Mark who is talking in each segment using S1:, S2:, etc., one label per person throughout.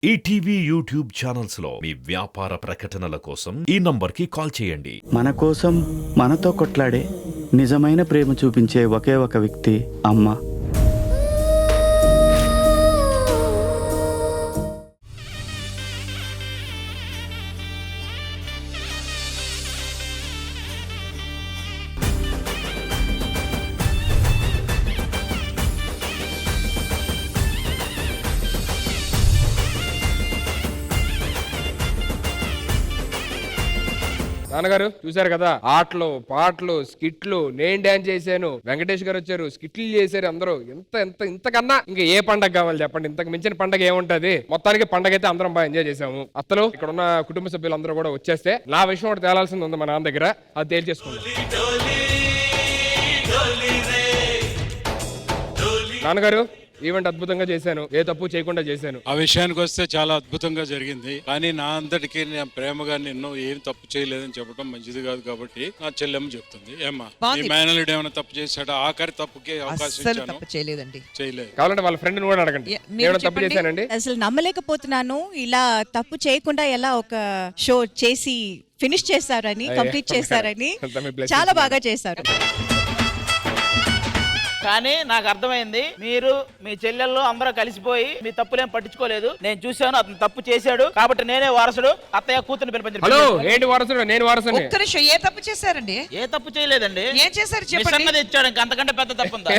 S1: ETV YouTube channels లో మీ వ్యాపార ప్రకటనల కోసం ఈ నంబర్కి కాల్ చేయండి.
S2: మన కోసం మనతో కొట్లాడే నిజమైన ప్రేమ చూపించే ఒకే ఒక వ్యక్తి అమ్మ.
S3: నాన్నగారు చూసారు కదా, ఆటలు పాటలు స్కిట్లు, నేను డాన్స్ చేశాను, వెంకటేష్ గారు వచ్చారు, స్కిట్లు చేశారు అందరూ. ఇంతకన్నా ఇంకా ఏ పండగ కావాలి చెప్పండి? ఇంతకు మించిన పండగ ఏముంటది? మొత్తానికి పండగ అయితే అందరం బాగా ఎంజాయ్ చేసాము. అత్తలు ఇక్కడ ఉన్న కుటుంబ సభ్యులందరూ కూడా వచ్చేస్తే నా విషయం ఒకటి తేలాల్సింది ఉంది మా నాన్న దగ్గర, అది తేల్చేసుకుందాం. నాన్నగారు ఈవెంట్ అద్భుతంగా చేశాను, ఏ తప్పు చేయకుండా చేశాను.
S4: ఆ విషయానికి వస్తే చాలా అద్భుతంగా జరిగింది. కానీ నా అందరికి నేను ప్రేమగా నిన్ను ఏం తప్పు చేయలేదని చెప్పడం మంచిది కాదు కాబట్టి నా చెల్లెమ్మ చెప్తుంది. ఏమ్మా ఈ మేనల్లుడు ఏమైనా తప్పు చేశాడా? ఆఖరి తప్పుకే అవకాశం ఇచ్చాను,
S5: చేయలేదండి.
S4: చేయలేదు.
S3: కావాలంటే వాళ్ళ ఫ్రెండ్ కూడా అడగండి, ఏమైనా తప్పు చేశానండి?
S5: అసలు నమ్మలేకపోతున్నాను, ఇలా తప్పు చేయకుండా ఎలా ఒక షో చేసి ఫినిష్ చేశారని, కంప్లీట్ చేశారని. చాలా బాగా చేశారు.
S6: కానీ నాకు అర్థమైంది, మీరు మీ చెల్లెళ్ళు అందరూ కలిసిపోయి మీ తప్పులేం పట్టించుకోలేదు. నేను చూశాను, అతను తప్పు చేశాడు కాబట్టి నేనే వారసుడు. అత్తయ్య కూతురు పిలిపించారు.
S3: హలో, ఏంటి వారసుడు? నేను వారసుని.
S5: ఒక్క నిమిషం, ఏ తప్పు చేశారండి?
S6: ఏ తప్పు చేయలేదండి.
S5: ఏం చేశారు చెప్పండి.
S6: ఇచ్చాడు, ఇంకా అంతకంటే పెద్ద తప్పు ఉందా?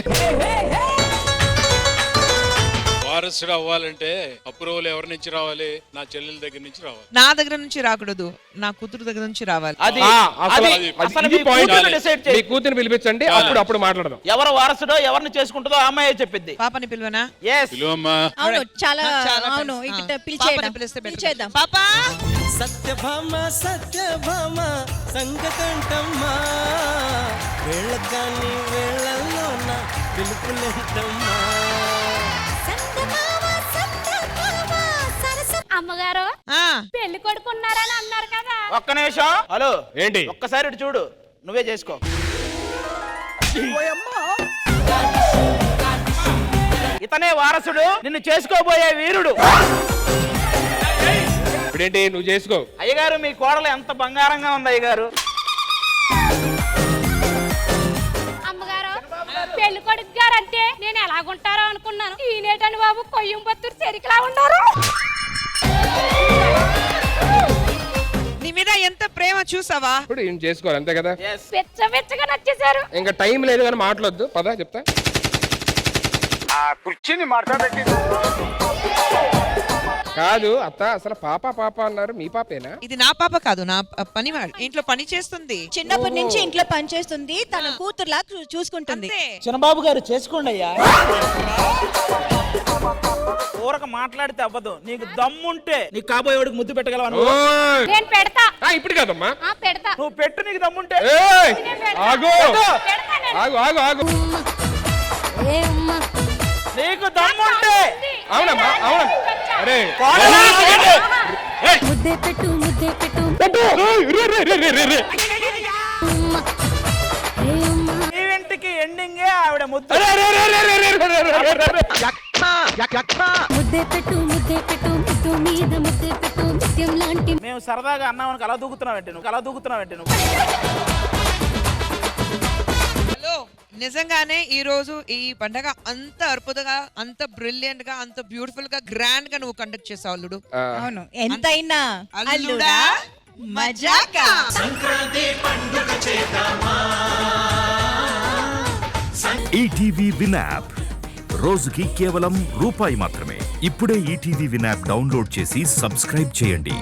S4: వారసుడు అవ్వాలంటే అప్రూవల్ ఎవరి నుంచి రావాలి? నా చెల్లెల దగ్గర నుంచి రావాలి.
S7: నా దగ్గర నుంచి రాకూడదు, నా కూతురు దగ్గర నుంచి రావాలి.
S3: మీ కూతురు పిలిపించండి, అప్పుడు మాట్లాడదాం.
S6: ఎవరు వారసుడో ఎవరిని చేసుకుంటుందో ఆ అమ్మాయి చెప్పిద్ది.
S7: పాపని పిలువనా?
S5: అవును, చాలా అవును. పిలిచేద్దాం.
S7: పాపా
S8: సత్యభామ సత్యభామ సంగతంటమ్మా, వేళకాని వేళల్లోన పిలుపులేంటమ్మా.
S9: అమ్మగారు పెళ్లి కొడుకున్నారని అన్నారు కదా.
S6: ఒక్క నిమిషం. హలో,
S3: ఏంటి?
S6: ఒక్కసారి ఇటు చూడు, నువ్వే చేసుకో. ఇతనే వారసుడు, నిన్ను చేసుకోబోయే వీరుడు.
S3: ఇప్పుడేంటి నువ్వు చేసుకో?
S6: అయ్యగారు, మీ కోడలు ఎంత బంగారంగా ఉంది అయ్యగారు.
S9: అమ్మగారు, పెళ్లి కొడుకు గారు అంటే నేను ఎలాగుంటారో అనుకున్నాను. ఈనేటని బాబు కొయ్యంపత్తూరు చెరికలా ఉన్నారు.
S7: నీ మీద ఎంత ప్రేమ చూసావా?
S3: ఇప్పుడు ఏం చేసుకోవాలి, అంతే కదా.
S9: వెచ్చగా నచ్చేశారు.
S3: ఇంకా టైం లేదు కానీ మాట్లాడద్దు, పదా చెప్తా. కాదు అత్త, అసలు పాప అన్నారు, మీ పాపేనా?
S7: ఇది నా పాప కాదు, నా పనివాడు. ఇంట్లో పని చేస్తుంది,
S5: చిన్నప్పటి నుంచి ఇంట్లో పని చేస్తుంది, తన కూతురులా చూసుకుంటుంది.
S6: చిన్నబాబు గారు చేసుకోండి అయ్యా. ఊరక మాట్లాడితే అవ్వదు. నీకు దమ్ముంటే నీకు కాబోయేవాడికి ముద్దు పెట్టగలవా?
S9: నేను పెడతా.
S3: ఇప్పుడు కాదమ్మా,
S9: పెడతా.
S6: నువ్వు పెట్టు, నీకు దమ్ముంటే.
S3: ఆగు ఆగు ఆగు ఆగు.
S6: నీకు దమ్ముంటే.
S3: అవునమ్మా, అవును. అరే
S9: ముద్దే పెట్టు, ముద్దే పెట్టు.
S6: ఈవెంట్కి ఎండింగే ఆవిడ ముద్దు.
S9: ముద్దే పెట్టు, ముద్దే పెట్టు, ముద్దు మీద ముద్దే పెట్టు, ముత్యం లాంటి.
S6: మేము సరదాగా అన్నామని అలా దూకుతున్నావంటే నువ్వు.
S7: హలో, నిజంగానే ఈ రోజు ఈ పండగ అంత అద్భుతంగా, అంత బ్రిలియంట్ గా, అంత బ్యూటిఫుల్ గా, గ్రాండ్ గా నువ్వు కండక్ట్ చేసావు అల్లుడు.
S5: అవును, ఎంతైనా
S7: అల్లుడా మజాకా.
S1: ఈటీవీ విన్ యాప్ రోజుకి కేవలం రూపాయి మాత్రమే. ఇప్పుడే ఈటీవీ విన్ యాప్ డౌన్లోడ్ చేసి సబ్స్క్రైబ్ చేయండి.